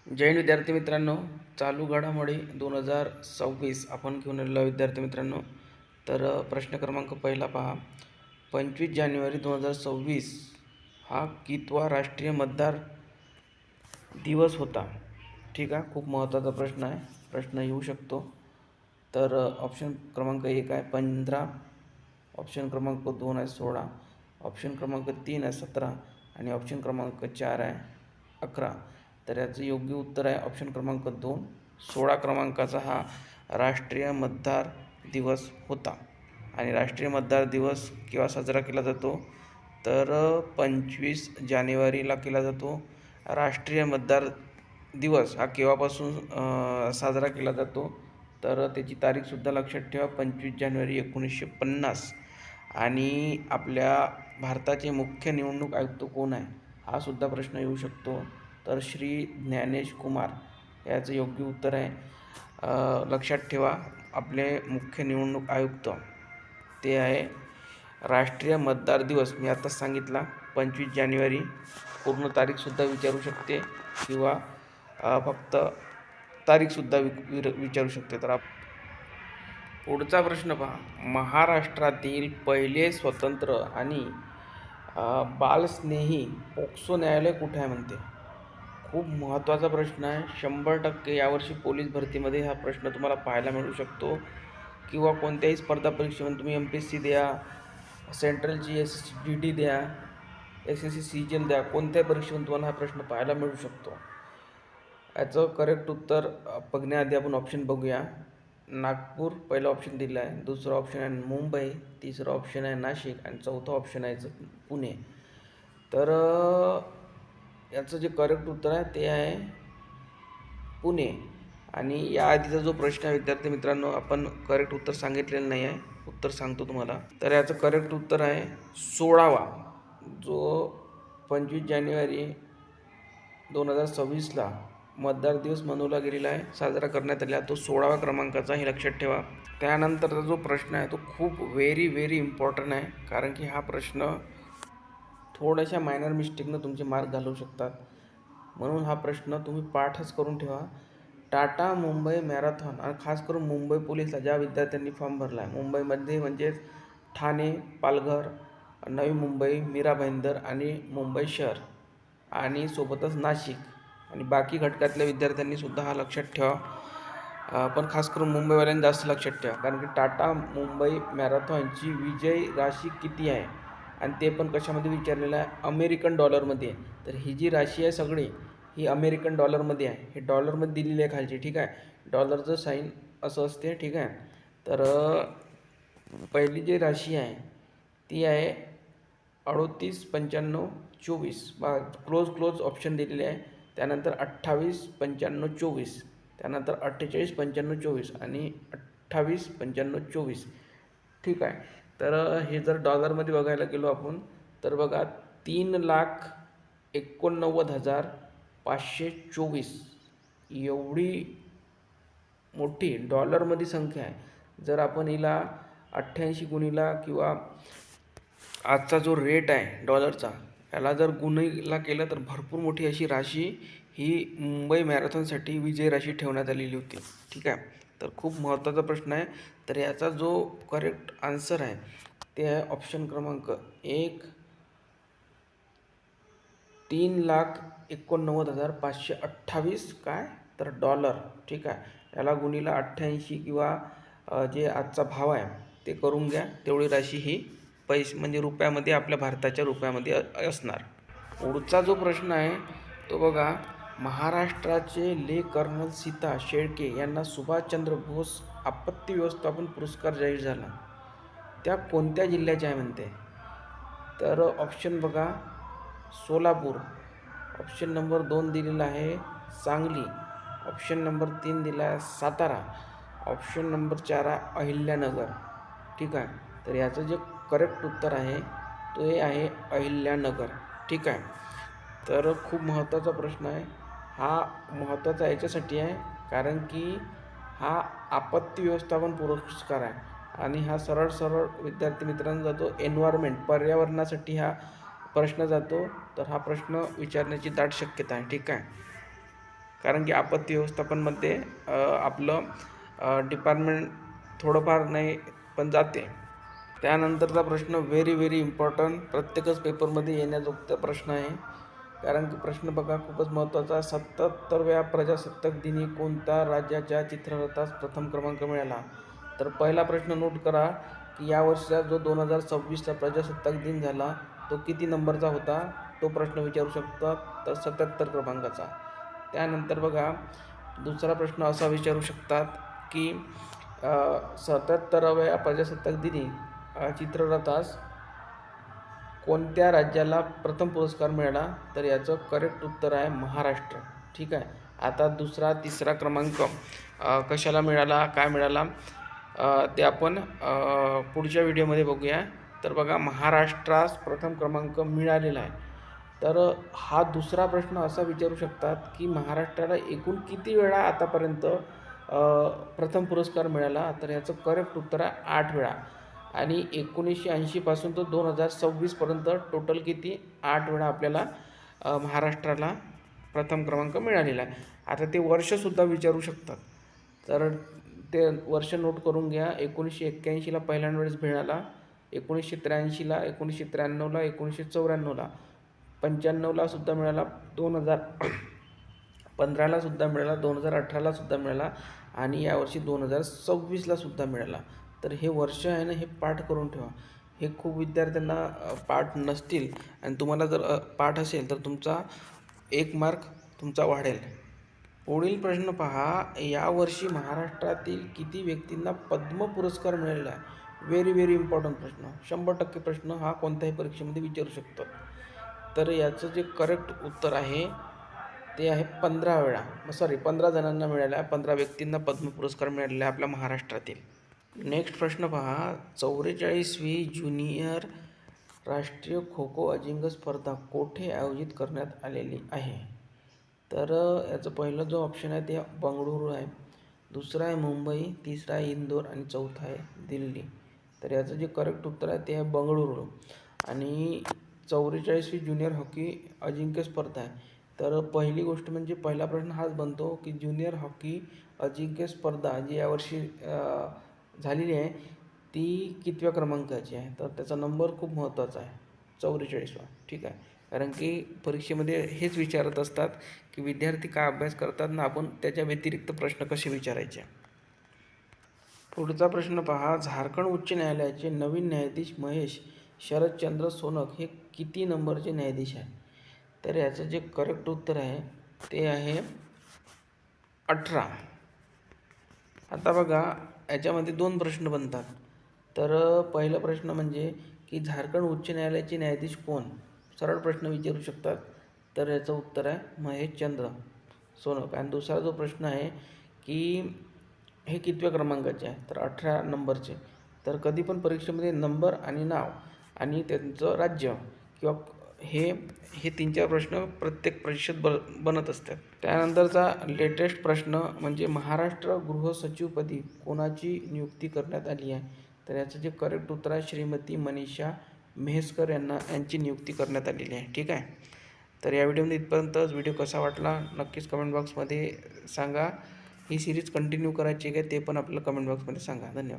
जय हिंद विद्यार्थी मित्रांनो. चालू घडामोडी 2026 आपण घेऊन आलेलो विद्यार्थी मित्रांनो. तर प्रश्न क्रमांक पहिला पहा. 25 जानेवारी 2026 हा कितवा राष्ट्रीय मतदार दिवस होता? ठीक आहे, खूप महत्त्वाचा प्रश्न आहे. प्रश्न येऊ शकतो. तर ऑप्शन क्रमांक 1 आहे 15, ऑप्शन क्रमांक 2 आहे 16, ऑप्शन क्रमांक 3 आहे 17 आणि ऑप्शन क्रमांक 4 आहे 11. तर याचं योग्य उत्तर आहे ऑप्शन क्रमांक 2, 16 क्रमांकाचा हा राष्ट्रीय मतदार दिवस होता. आणि राष्ट्रीय मतदार दिवस केव्हा साजरा केला जातो? तर 25 जानेवारीला केला जातो. राष्ट्रीय मतदार दिवस हा केव्हापासून साजरा केला जातो? तर त्याची तारीखसुद्धा लक्षात ठेवा, 25 जानेवारी 1950. आणि आपल्या भारताचे मुख्य निवडणूक आयुक्त कोण आहे, हा सुद्धा प्रश्न येऊ शकतो. तर श्री ज्ञानेश कुमार याचं योग्य उत्तर आहे. लक्षात ठेवा, आपले मुख्य निवडणूक आयुक्त ते आहे. राष्ट्रीय मतदार दिवस मी आताच सांगितला 25 जानेवारी. पूर्ण तारीखसुद्धा विचारू शकते किंवा फक्त तारीखसुद्धा विचारू शकते. तर पुढचा प्रश्न पहा. महाराष्ट्रातील पहिले स्वतंत्र आणि बालस्नेही पोक्सो न्यायालय कुठे आहे म्हणते? खूप महत्त्वाचा प्रश्न आहे. 100% यावर्षी पोलीस भरतीमध्ये हा प्रश्न तुम्हाला पाहायला मिळू शकतो किंवा कोणत्याही स्पर्धा परीक्षेमध्ये तुम्ही MPSC द्या, सेंट्रलची SSGD द्या, SSC CGL द्या, कोणत्याही परीक्षेमध्ये तुम्हाला हा प्रश्न पाहायला मिळू शकतो. याचं करेक्ट उत्तर बघण्याआधी आपण ऑप्शन बघूया. नागपूर पहिला ऑप्शन दिला आहे, दुसरा ऑप्शन आहे मुंबई, तिसरा ऑप्शन आहे नाशिक आणि चौथा ऑप्शन आहे पुणे. तर याचं जे करेक्ट उत्तर आहे ते आहे पुणे. आणि याआधीचा जो प्रश्न आहे विद्यार्थी मित्रांनो, आपण करेक्ट उत्तर सांगितलेलं नाही आहे, उत्तर सांगतो तुम्हाला. तर याचं करेक्ट उत्तर आहे 16वा. जो 25 जानेवारी 2026ला मतदार दिवस मनवला गेलेला आहे, साजरा करण्यात आला, तो 16व्या क्रमांकाचा, हे लक्षात ठेवा. त्यानंतरचा जो प्रश्न आहे तो खूप व्हेरी इम्पॉर्टंट आहे, कारण की हा प्रश्न थोड्याशा मायनर मिस्टेकनं तुमचे मार्क घालवू शकतात. म्हणून हा प्रश्न तुम्ही पाठच करून ठेवा. टाटा मुंबई मॅरेथॉन आणि खास करून मुंबई पोलीसला ज्या विद्यार्थ्यांनी फॉर्म भरला आहे, मुंबईमध्ये म्हणजेच ठाणे, पालघर, नवी मुंबई, मीरा भाईंदर आणि मुंबई शहर आणि सोबतच नाशिक आणि बाकी घटकातल्या विद्यार्थ्यांनीसुद्धा हा लक्षात ठेवा. पण खास करून मुंबईवाल्यांनी जास्त लक्षात ठेवा, कारण की टाटा मुंबई मॅरेथॉनची विजय राशी किती आहे आणि ते पण कशामध्ये विचारलेलं आहे? अमेरिकन डॉलरमध्ये. तर ही जी राशी आहे सगळी, ही अमेरिकन डॉलरमध्ये आहे. हे डॉलरमध्ये दिलेली आहे खालची, ठीक आहे. डॉलरचं साईन असं असते, ठीक आहे. तर पहिली जी राशी आहे ती आहे 38,95,24. क्लोज ऑप्शन दिलेले आहे. त्यानंतर 28,95,24, त्यानंतर 48,95,24 आणि 28,95,24, ठीक आहे. तर हे जर डॉलरमध्ये बघायला गेलो आपण, तर बघा 3,89,524 एवढी मोठी डॉलरमध्ये संख्या आहे. जर आपण हिला 88 गुणिला किंवा आजचा जो रेट आहे डॉलरचा, याला जर गुणिला केलं तर भरपूर मोठी अशी राशी ही मुंबई मॅरेथॉनसाठी विजय राशी ठेवण्यात आलेली होती, ठीक आहे. तर खूप महत्त्वाचा प्रश्न आहे. तर याचा जो करेक्ट आन्सर आहे ते आहे ऑप्शन क्रमांक 1, 3,89,528 काय तर डॉलर, ठीक आहे. याला गुणिला 88 किंवा जे आजचा भाव आहे ते करून घ्या, तेवढी राशी ही पैसे म्हणजे रुपयामध्ये, आपल्या भारताच्या रुपयामध्ये असणार. पुढचा जो प्रश्न आहे तो बघा. महाराष्ट्राचे ले कर्नल सीता शेळके यांना सुभाषचंद्र बोस आपत्ती व्यवस्थापन पुरस्कार जाहीर झाला, त्या कोणत्या जिल्ह्याचे आहे म्हणते? तर ऑप्शन बघा, सोलापूर, ऑप्शन नंबर 2 दिलेला आहे सांगली, ऑप्शन नंबर 3 दिला आहे सातारा, ऑप्शन नंबर 4 आहे अहिल्यानगर, ठीक आहे. तर याचं जे करेक्ट उत्तर आहे तो हे आहे अहिल्यानगर, ठीक आहे. तर खूप महत्त्वाचा प्रश्न आहे हा. महत्त्वाचा याच्यासाठी आहे कारण की हा आपत्ती व्यवस्थापन पुरस्कार आहे आणि हा सरळ विद्यार्थी मित्रांनो जातो एन्व्हायरमेंट, पर्यावरणासाठी हा प्रश्न जातो. तर हा प्रश्न विचारण्याची दाट शक्यता आहे, ठीक आहे. कारण की आपत्ती व्यवस्थापनमध्ये आपलं डिपार्टमेंट थोडंफार नाही पण जाते. त्यानंतरचा प्रश्न व्हेरी इम्पॉर्टंट, प्रत्येकच पेपरमध्ये येण्याजोगता प्रश्न आहे. कारण की प्रश्न बघा खूपच महत्त्वाचा. 77व्या प्रजासत्ताक दिनी कोणत्या राज्याच्या चित्ररथास प्रथम क्रमांक मिळाला? तर पहिला प्रश्न नोट करा की यावर्षीचा जो 2026ला प्रजासत्ताक दिन झाला तो किती नंबरचा होता, तो प्रश्न विचारू शकतात. तर 77 क्रमांकाचा. त्यानंतर बघा दुसरा प्रश्न असा विचारू शकतात की 77व्या प्रजासत्ताक दिनी चित्ररथास कोणत्या राज्याला प्रथम पुरस्कार मिळाला? तर याचं करेक्ट उत्तर आहे महाराष्ट्र. ठीक आहे. आता दुसरा तिसरा क्रमांक कशाला मिळाला, काय मिळाला ते आपण पुढच्या व्हिडिओमध्ये बघूया. तर बघा महाराष्ट्रास प्रथम क्रमांक मिळालेला आहे. तर हा दुसरा प्रश्न असा विचारू शकतात की महाराष्ट्राला एकूण किती वेळा आतापर्यंत प्रथम पुरस्कार मिळाला? तर याचं करेक्ट उत्तर आहे 8 वेळा. आणि 1980 पासून तर 2026पर्यंत टोटल किती 8 वेळा आपल्याला महाराष्ट्राला प्रथम क्रमांक मिळालेला आहे. आता ते वर्षसुद्धा विचारू शकतात. तर ते वर्ष नोट करून घ्या. 1981ला पहिल्यांदा वेळेस मिळाला, 1983ला, 1993ला, 1994ला, 95ला सुद्धा मिळाला, 2015ला सुद्धा मिळाला, 2018ला सुद्धा मिळाला आणि यावर्षी 2026ला सुद्धा मिळाला. तर हे वर्ष आहे ना, हे पाठ करून ठेवा. हे खूप विद्यार्थ्यांना पाठ नसतील आणि तुम्हाला जर पाठ असेल तर तुमचा 1 मार्क तुमचा वाढेल. पुढील प्रश्न पहा, यावर्षी महाराष्ट्रातील किती व्यक्तींना पद्म पुरस्कार मिळालेला आहे? व्हेरी इम्पॉर्टंट प्रश्न, 100% प्रश्न हा कोणत्याही परीक्षेमध्ये विचारू शकतो. तर याचं जे करेक्ट उत्तर आहे ते आहे 15 जणांना मिळाला आहे, 15 व्यक्तींना पद्म पुरस्कार मिळालेला आहे आपल्या महाराष्ट्रातील. नेक्स्ट प्रश्न पहा, 44वी ज्युनियर राष्ट्रीय खो खो अजिंक्य स्पर्धा कोठे आयोजित करण्यात आलेली आहे? तर याचं पहिलं जो ऑप्शन आहे ते बंगळुरू आहे, दुसरा आहे मुंबई, तिसरा आहे इंदोर आणि चौथा आहे दिल्ली. तर याचं जे करेक्ट उत्तर आहे ते आहे बंगळुरू. आणि 44वी ज्युनियर हॉकी अजिंक्य स्पर्धा आहे. तर पहिली गोष्ट म्हणजे पहिला प्रश्न हाच बनतो की ज्युनियर हॉकी अजिंक्य स्पर्धा जी यावर्षी झालेली आहे ती कितव्या क्रमांकाची आहे? तर त्याचा नंबर खूप महत्त्वाचा आहे, 44वा. ठीक आहे. कारण की परीक्षेमध्ये हेच विचारत असतात की विद्यार्थी काय अभ्यास करतात ना, आपण त्याच्या व्यतिरिक्त प्रश्न कसे विचारायचे. पुढचा प्रश्न पहा, झारखंड उच्च न्यायालयाचे नवीन न्यायाधीश महेश शरदचंद्र सोनक हे किती नंबरचे न्यायाधीश आहे? तर याचं जे करेक्ट उत्तर आहे ते आहे 18. आता बघा याच्यामध्ये 2 प्रश्न बनतात. तर पहिला प्रश्न म्हणजे की झारखंड उच्च न्यायालयाचे न्यायाधीश कोण? सरळ प्रश्न विचारू शकतात. तर याचं उत्तर आहे महेशचंद्र सोनक. आणि दुसरा जो प्रश्न आहे की हे कितव्या क्रमांकाचे आहे? तर 18 नंबरचे. तर कधी पण परीक्षेमध्ये नंबर आणि नाव आणि त्यांचं राज्य किंवा हे 3-4 प्रश्न प्रत्येक परीक्षेत बनत असतात. त्यानंतरचा लेटेस्ट प्रश्न म्हणजे महाराष्ट्र गृहसचिवपदी कोणाची नियुक्ती करण्यात आली आहे? तर याचं जे करेक्ट उत्तर आहे श्रीमती मनीषा म्हैसकर यांची नियुक्ती करण्यात आलेली आहे. ठीक आहे. तर या व्हिडिओमध्ये इथपर्यंतच. व्हिडिओ कसा वाटला नक्कीच कमेंट बॉक्समध्ये सांगा. ही सिरीज कंटिन्यू करायची आहे ते पण आपल्याला कमेंट बॉक्समध्ये सांगा. धन्यवाद.